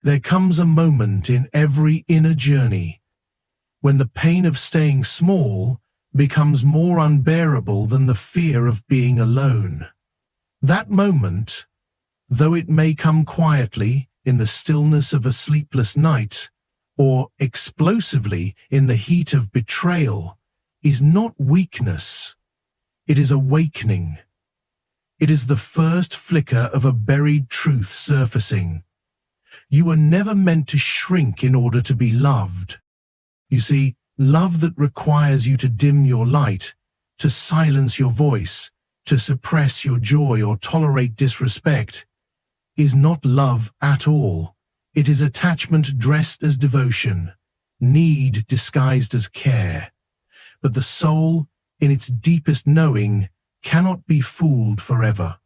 There comes a moment in every inner journey when the pain of staying small becomes more unbearable than the fear of being alone. That moment, though it may come quietly in the stillness of a sleepless night, or explosively in the heat of betrayal, is not weakness. It is awakening. It is the first flicker of a buried truth surfacing. You were never meant to shrink in order to be loved. You see, love that requires you to dim your light, to silence your voice, to suppress your joy or tolerate disrespect, is not love at all. It is attachment dressed as devotion, need disguised as care. But the soul, in its deepest knowing, cannot be fooled forever.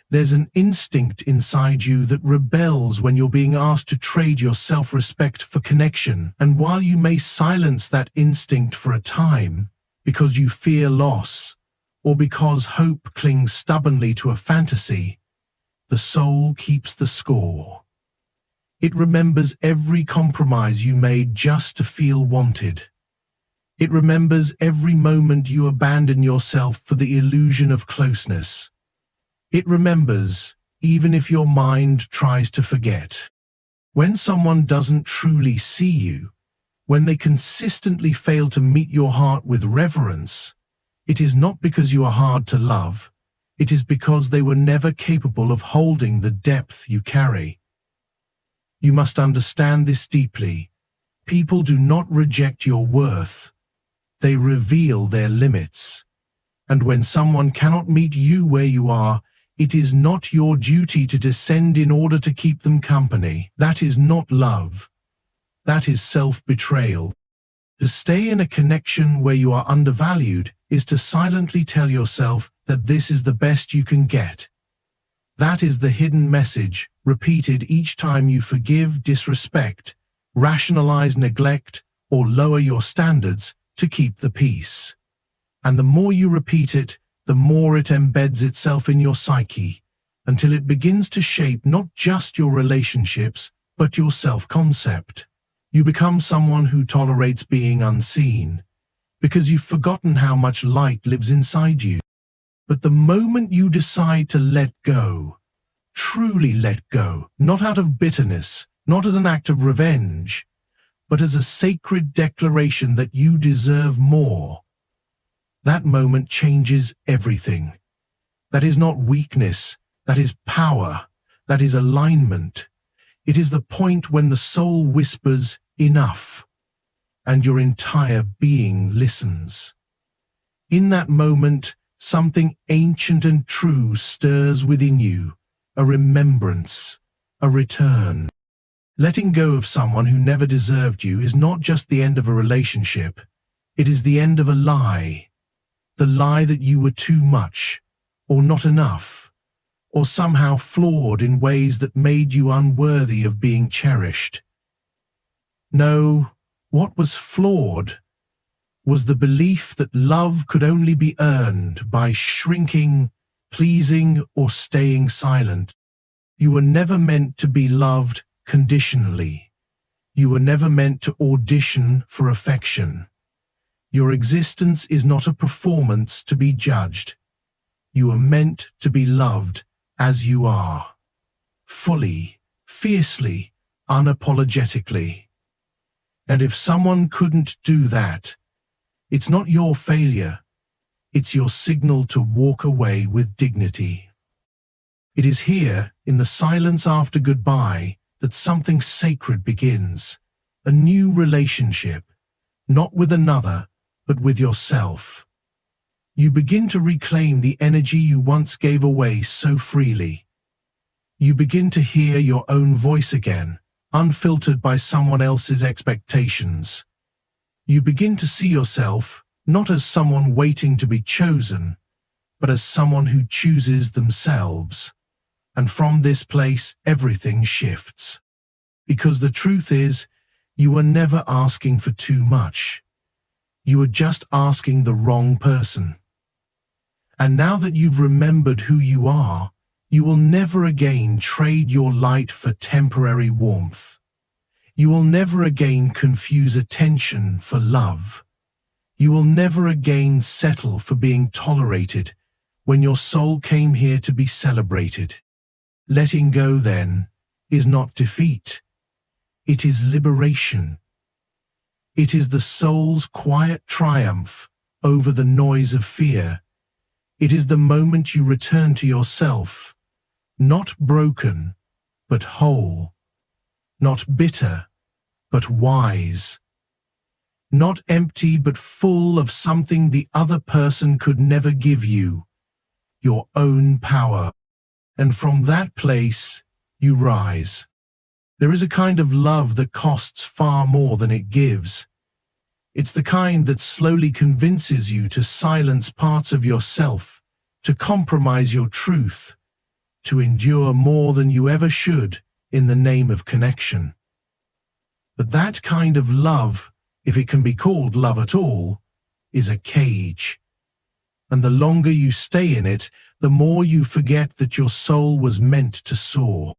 There's an instinct inside you that rebels when you're being asked to trade your self-respect for connection, and while you may silence that instinct for a time, because you fear loss, or because hope clings stubbornly to a fantasy, the soul keeps the score. It remembers every compromise you made just to feel wanted. It remembers every moment you abandon yourself for the illusion of closeness. It remembers, even if your mind tries to forget. When someone doesn't truly see you, when they consistently fail to meet your heart with reverence, it is not because you are hard to love, it is because they were never capable of holding the depth you carry. You must understand this deeply. People do not reject your worth. They reveal their limits. And when someone cannot meet you where you are, it is not your duty to descend in order to keep them company. That is not love. That is self-betrayal. To stay in a connection where you are undervalued is to silently tell yourself that this is the best you can get. That is the hidden message, repeated each time you forgive disrespect, rationalize neglect, or lower your standards to keep the peace. And the more you repeat it, the more it embeds itself in your psyche, until it begins to shape not just your relationships, but your self-concept. You become someone who tolerates being unseen, because you've forgotten how much light lives inside you. But the moment you decide to let go, truly let go, not out of bitterness, not as an act of revenge, but as a sacred declaration that you deserve more, that moment changes everything. That is not weakness, that is power, that is alignment. It is the point when the soul whispers, "Enough," and your entire being listens. In that moment, something ancient and true stirs within you, a remembrance, a return. Letting go of someone who never deserved you is not just the end of a relationship, it is the end of a lie. The lie that you were too much, or not enough, or somehow flawed in ways that made you unworthy of being cherished. No, what was flawed was the belief that love could only be earned by shrinking, pleasing, or staying silent. You were never meant to be loved conditionally. You were never meant to audition for affection. Your existence is not a performance to be judged. You are meant to be loved as you are, fully, fiercely, unapologetically. And if someone couldn't do that, it's not your failure, it's your signal to walk away with dignity. It is here, in the silence after goodbye, that something sacred begins, a new relationship, not with another, but with yourself. You begin to reclaim the energy you once gave away so freely. You begin to hear your own voice again, unfiltered by someone else's expectations. You begin to see yourself not as someone waiting to be chosen, but as someone who chooses themselves. And from this place, everything shifts. Because the truth is, you are never asking for too much. You are just asking the wrong person. And now that you've remembered who you are, You will never again trade your light for temporary warmth. You will never again confuse attention for love. You will never again settle for being tolerated when your soul came here to be celebrated. Letting go, then, is not defeat. It is liberation. It is the soul's quiet triumph over the noise of fear. It is the moment you return to yourself, not broken, but whole, not bitter, but wise, not empty, but full of something the other person could never give you, your own power. And from that place, you rise. There is a kind of love that costs far more than it gives. It's the kind that slowly convinces you to silence parts of yourself, to compromise your truth, to endure more than you ever should in the name of connection. But that kind of love, if it can be called love at all, is a cage. And the longer you stay in it, the more you forget that your soul was meant to soar.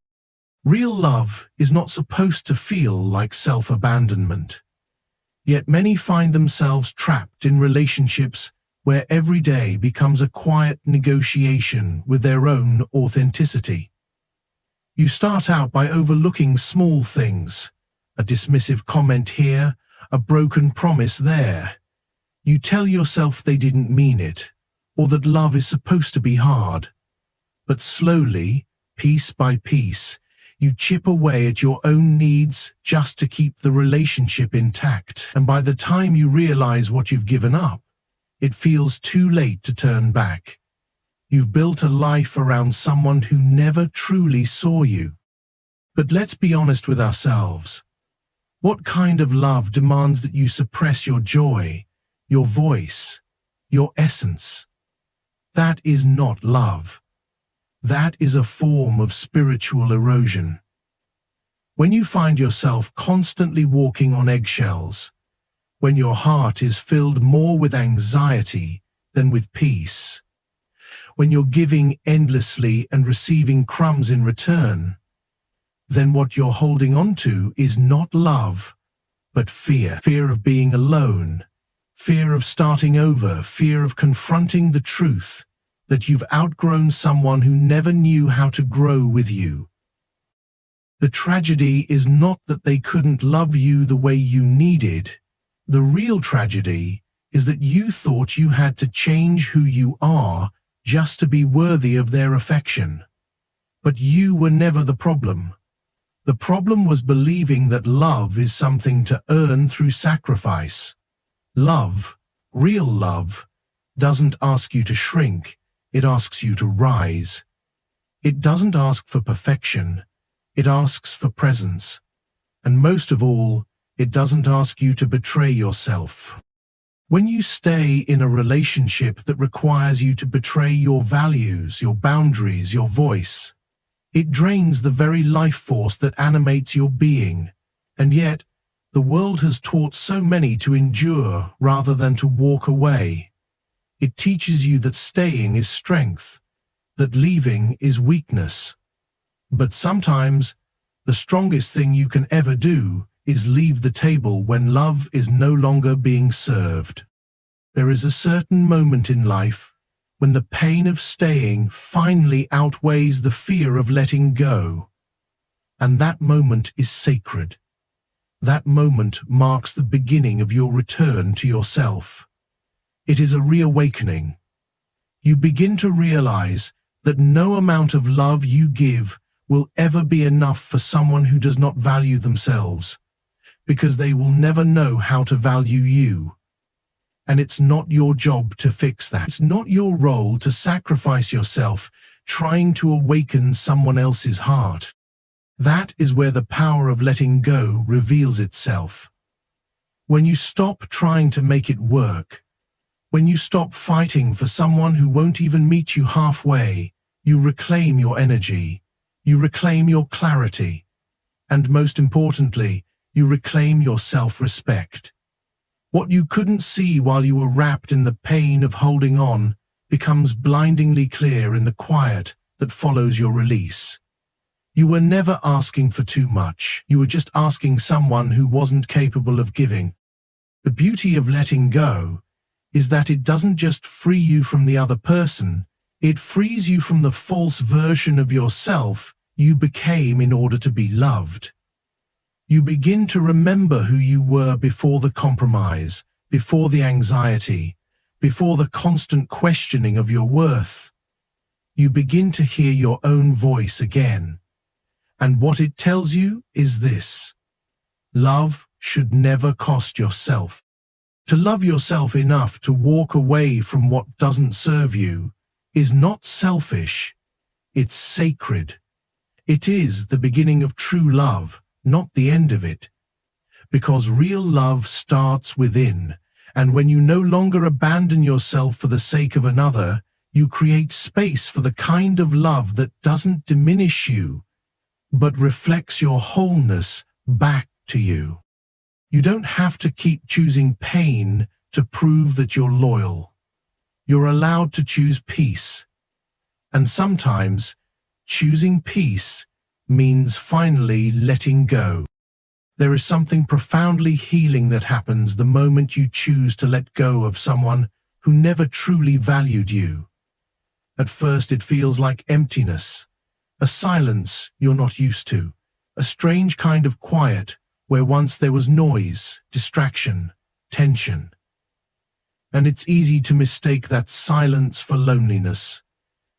Real love is not supposed to feel like self-abandonment. Yet many find themselves trapped in relationships where every day becomes a quiet negotiation with their own authenticity. You start out by overlooking small things, a dismissive comment here, a broken promise there. You tell yourself they didn't mean it, or that love is supposed to be hard. But slowly, piece by piece, you chip away at your own needs just to keep the relationship intact. And by the time you realize what you've given up, it feels too late to turn back. You've built a life around someone who never truly saw you. But let's be honest with ourselves. What kind of love demands that you suppress your joy, your voice, your essence? That is not love. That is a form of spiritual erosion. When you find yourself constantly walking on eggshells, when your heart is filled more with anxiety than with peace, when you're giving endlessly and receiving crumbs in return, then what you're holding on to is not love, but fear. Fear of being alone, fear of starting over, fear of confronting the truth that you've outgrown someone who never knew how to grow with you. The tragedy is not that they couldn't love you the way you needed. The real tragedy is that you thought you had to change who you are just to be worthy of their affection. But you were never the problem. The problem was believing that love is something to earn through sacrifice. Love, real love, doesn't ask you to shrink. It asks you to rise. It doesn't ask for perfection. It asks for presence. And most of all, it doesn't ask you to betray yourself. When you stay in a relationship that requires you to betray your values, your boundaries, your voice, it drains the very life force that animates your being. And yet, the world has taught so many to endure rather than to walk away. It teaches you that staying is strength, that leaving is weakness. But sometimes, the strongest thing you can ever do is leave the table when love is no longer being served. There is a certain moment in life when the pain of staying finally outweighs the fear of letting go. And that moment is sacred. That moment marks the beginning of your return to yourself. It is a reawakening. You begin to realize that no amount of love you give will ever be enough for someone who does not value themselves, because they will never know how to value you. And it's not your job to fix that. It's not your role to sacrifice yourself trying to awaken someone else's heart. That is where the power of letting go reveals itself. When you stop trying to make it work, when you stop fighting for someone who won't even meet you halfway, you reclaim your energy, you reclaim your clarity, and most importantly, you reclaim your self-respect. What you couldn't see while you were wrapped in the pain of holding on becomes blindingly clear in the quiet that follows your release. You were never asking for too much. You were just asking someone who wasn't capable of giving. The beauty of letting go is that it doesn't just free you from the other person, it frees you from the false version of yourself you became in order to be loved. You begin to remember who you were before the compromise, before the anxiety, before the constant questioning of your worth. You begin to hear your own voice again. And what it tells you is this: love should never cost yourself. To love yourself enough to walk away from what doesn't serve you is not selfish, it's sacred. It is the beginning of true love, not the end of it. Because real love starts within, and when you no longer abandon yourself for the sake of another, you create space for the kind of love that doesn't diminish you, but reflects your wholeness back to you. You don't have to keep choosing pain to prove that you're loyal. You're allowed to choose peace. And sometimes, choosing peace means finally letting go. There is something profoundly healing that happens the moment you choose to let go of someone who never truly valued you. At first it feels like emptiness, a silence you're not used to, a strange kind of quiet where once there was noise, distraction, tension. And it's easy to mistake that silence for loneliness,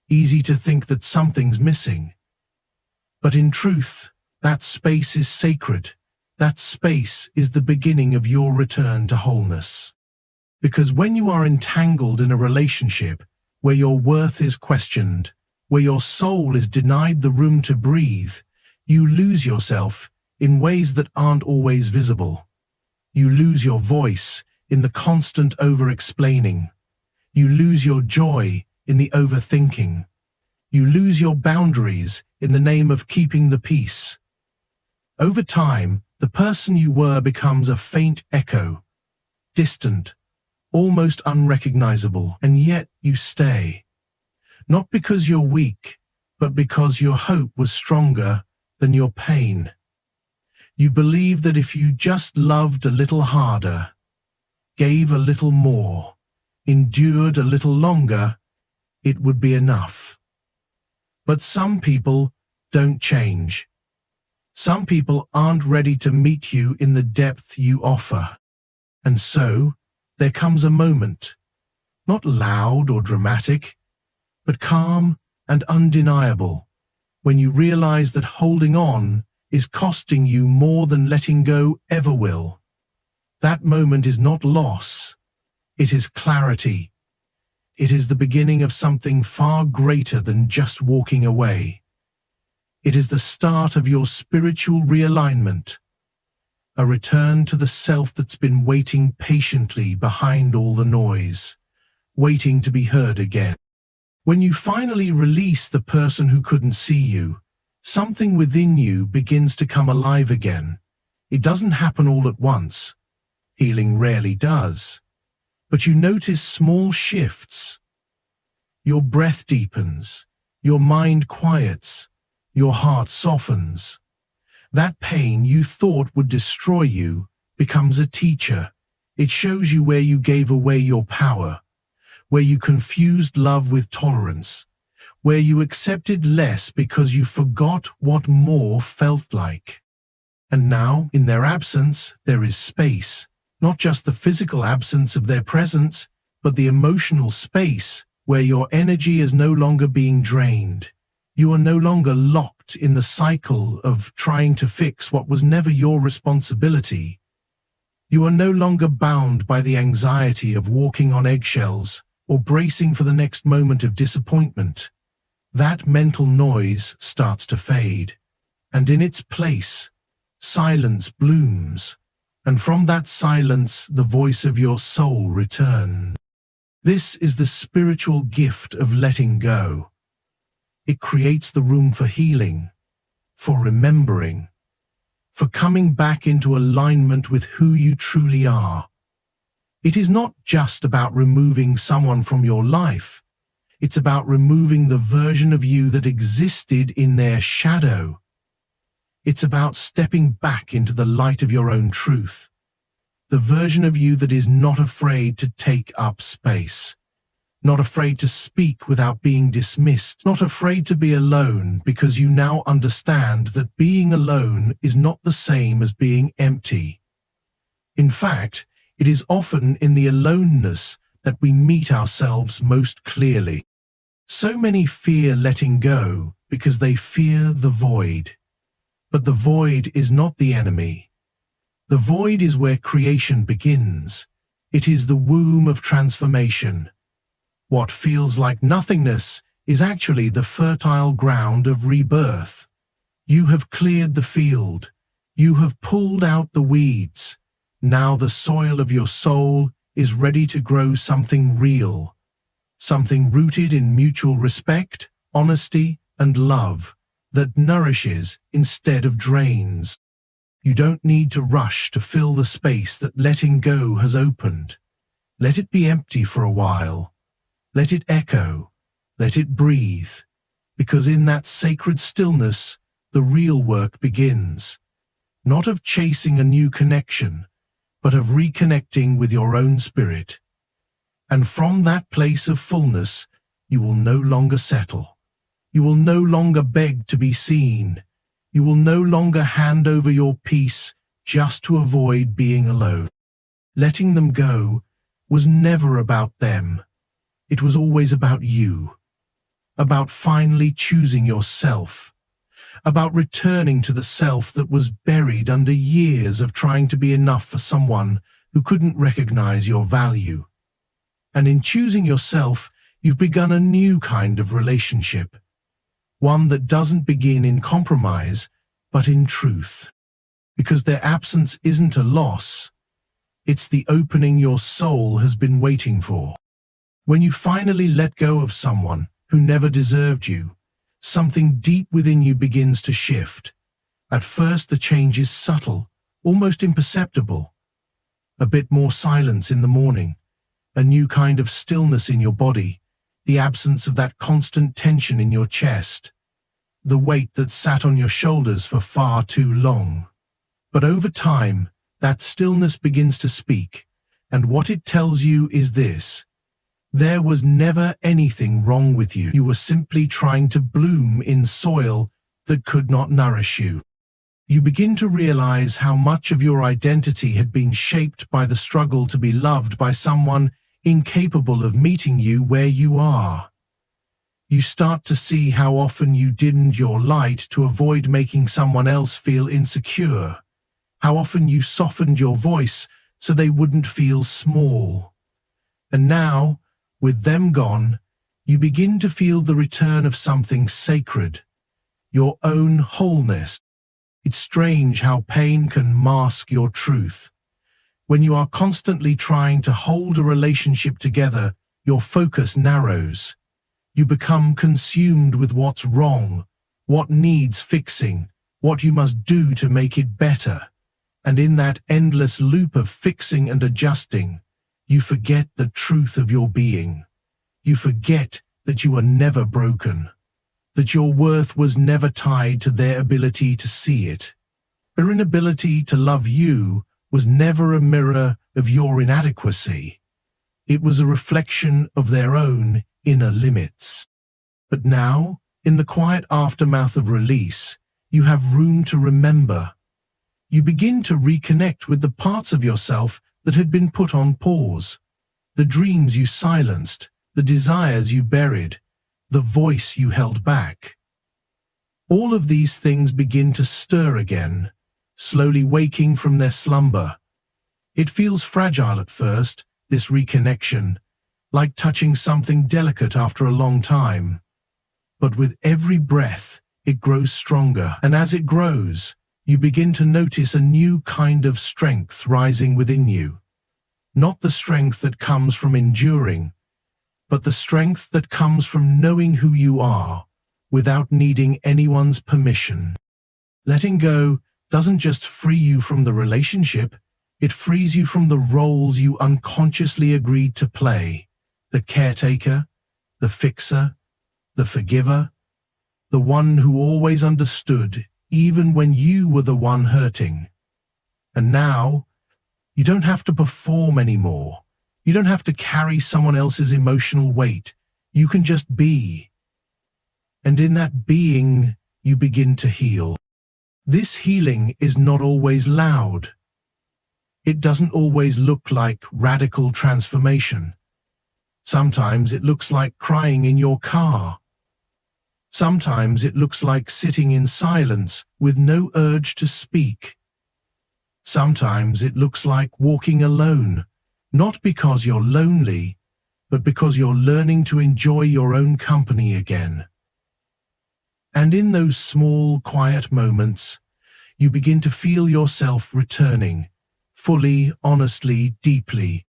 easy to think that something's missing. But in truth, that space is sacred. That space is the beginning of your return to wholeness. Because when you are entangled in a relationship where your worth is questioned, where your soul is denied the room to breathe, you lose yourself in ways that aren't always visible. You lose your voice in the constant over-explaining. You lose your joy in the overthinking. You lose your boundaries in the name of keeping the peace. Over time, the person you were becomes a faint echo, distant, almost unrecognizable, and yet you stay. Not because you're weak, but because your hope was stronger than your pain. You believe that if you just loved a little harder, gave a little more, endured a little longer, it would be enough. But some people don't change. Some people aren't ready to meet you in the depth you offer. And so, there comes a moment, not loud or dramatic, but calm and undeniable, when you realize that holding on is costing you more than letting go ever will. That moment is not loss, it is clarity. It is the beginning of something far greater than just walking away. It is the start of your spiritual realignment, a return to the self that's been waiting patiently behind all the noise, waiting to be heard again. When you finally release the person who couldn't see you, something within you begins to come alive again. It doesn't happen all at once. Healing rarely does. But you notice small shifts. Your breath deepens, your mind quiets, your heart softens. That pain you thought would destroy you becomes a teacher. It shows you where you gave away your power, where you confused love with tolerance, where you accepted less because you forgot what more felt like. And now, in their absence, there is space, not just the physical absence of their presence, but the emotional space where your energy is no longer being drained. You are no longer locked in the cycle of trying to fix what was never your responsibility. You are no longer bound by the anxiety of walking on eggshells or bracing for the next moment of disappointment. That mental noise starts to fade, and in its place, silence blooms, and from that silence the voice of your soul returns. This is the spiritual gift of letting go. It creates the room for healing, for remembering, for coming back into alignment with who you truly are. It is not just about removing someone from your life. It's about removing the version of you that existed in their shadow. It's about stepping back into the light of your own truth. The version of you that is not afraid to take up space. Not afraid to speak without being dismissed. Not afraid to be alone because you now understand that being alone is not the same as being empty. In fact, it is often in the aloneness that we meet ourselves most clearly. So many fear letting go because they fear the void. But the void is not the enemy. The void is where creation begins. It is the womb of transformation. What feels like nothingness is actually the fertile ground of rebirth. You have cleared the field. You have pulled out the weeds. Now the soil of your soul is ready to grow something real. Something rooted in mutual respect, honesty, and love that nourishes instead of drains. You don't need to rush to fill the space that letting go has opened. Let it be empty for a while. Let it echo. Let it breathe. Because in that sacred stillness, the real work begins. Not of chasing a new connection, but of reconnecting with your own spirit. And from that place of fullness, you will no longer settle. You will no longer beg to be seen. You will no longer hand over your peace just to avoid being alone. Letting them go was never about them. It was always about you. About finally choosing yourself. About returning to the self that was buried under years of trying to be enough for someone who couldn't recognize your value. And in choosing yourself, you've begun a new kind of relationship. One that doesn't begin in compromise, but in truth. Because their absence isn't a loss. It's the opening your soul has been waiting for. When you finally let go of someone who never deserved you, something deep within you begins to shift. At first the change is subtle, almost imperceptible. A bit more silence in the morning, a new kind of stillness in your body, the absence of that constant tension in your chest, the weight that sat on your shoulders for far too long. But over time, that stillness begins to speak, and what it tells you is this: there was never anything wrong with you. You were simply trying to bloom in soil that could not nourish you. You begin to realize how much of your identity had been shaped by the struggle to be loved by someone incapable of meeting you where you are. You start to see how often you dimmed your light to avoid making someone else feel insecure, how often you softened your voice so they wouldn't feel small. And now, with them gone, you begin to feel the return of something sacred, your own wholeness. It's strange how pain can mask your truth. When you are constantly trying to hold a relationship together, your focus narrows. You become consumed with what's wrong, what needs fixing, what you must do to make it better. And in that endless loop of fixing and adjusting, you forget the truth of your being. You forget that you are never broken, that your worth was never tied to their ability to see it. Their inability to love you was never a mirror of your inadequacy. It was a reflection of their own inner limits. But now, in the quiet aftermath of release, you have room to remember. You begin to reconnect with the parts of yourself that had been put on pause, the dreams you silenced, the desires you buried, the voice you held back. All of these things begin to stir again, slowly waking from their slumber. It feels fragile at first, this reconnection, like touching something delicate after a long time. But with every breath, it grows stronger, and as it grows, you begin to notice a new kind of strength rising within you. Not the strength that comes from enduring, but the strength that comes from knowing who you are without needing anyone's permission. Letting go doesn't just free you from the relationship, it frees you from the roles you unconsciously agreed to play: the caretaker, the fixer, the forgiver, the one who always understood even when you were the one hurting. And now, you don't have to perform anymore. You don't have to carry someone else's emotional weight. You can just be. And in that being, you begin to heal. This healing is not always loud. It doesn't always look like radical transformation. Sometimes it looks like crying in your car. Sometimes it looks like sitting in silence with no urge to speak. Sometimes it looks like walking alone, not because you're lonely, but because you're learning to enjoy your own company again. And in those small, quiet moments, you begin to feel yourself returning, fully, honestly, deeply.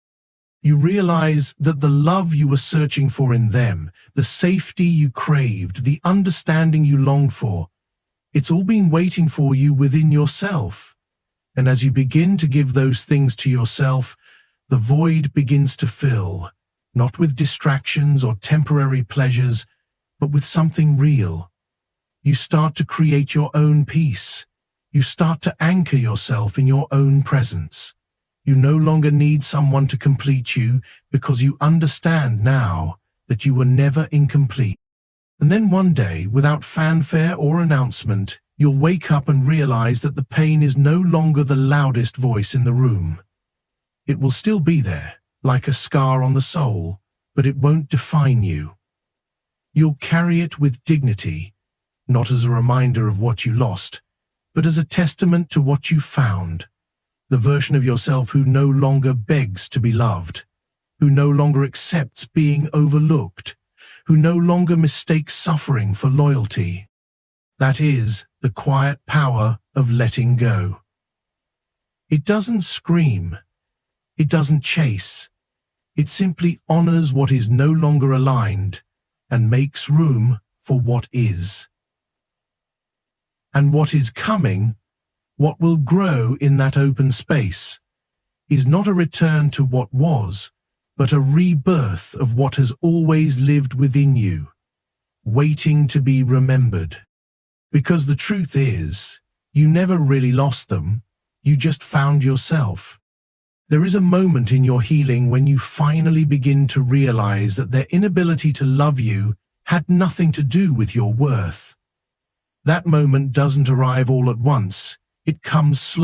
You realize that the love you were searching for in them, the safety you craved, the understanding you longed for, it's all been waiting for you within yourself. And as you begin to give those things to yourself, the void begins to fill, not with distractions or temporary pleasures, but with something real. You start to create your own peace. You start to anchor yourself in your own presence. You no longer need someone to complete you because you understand now that you were never incomplete. And then one day, without fanfare or announcement, you'll wake up and realize that the pain is no longer the loudest voice in the room. It will still be there, like a scar on the soul, but it won't define you. You'll carry it with dignity, not as a reminder of what you lost, but as a testament to what you found, the version of yourself who no longer begs to be loved, who no longer accepts being overlooked, who no longer mistakes suffering for loyalty. That is the quiet power of letting go. It doesn't scream. It doesn't chase. It simply honors what is no longer aligned and makes room for what is. And what is coming, what will grow in that open space, is not a return to what was, but a rebirth of what has always lived within you, waiting to be remembered. Because the truth is, you never really lost them, you just found yourself. There is a moment in your healing when you finally begin to realize that their inability to love you had nothing to do with your worth. That moment doesn't arrive all at once, it comes slowly.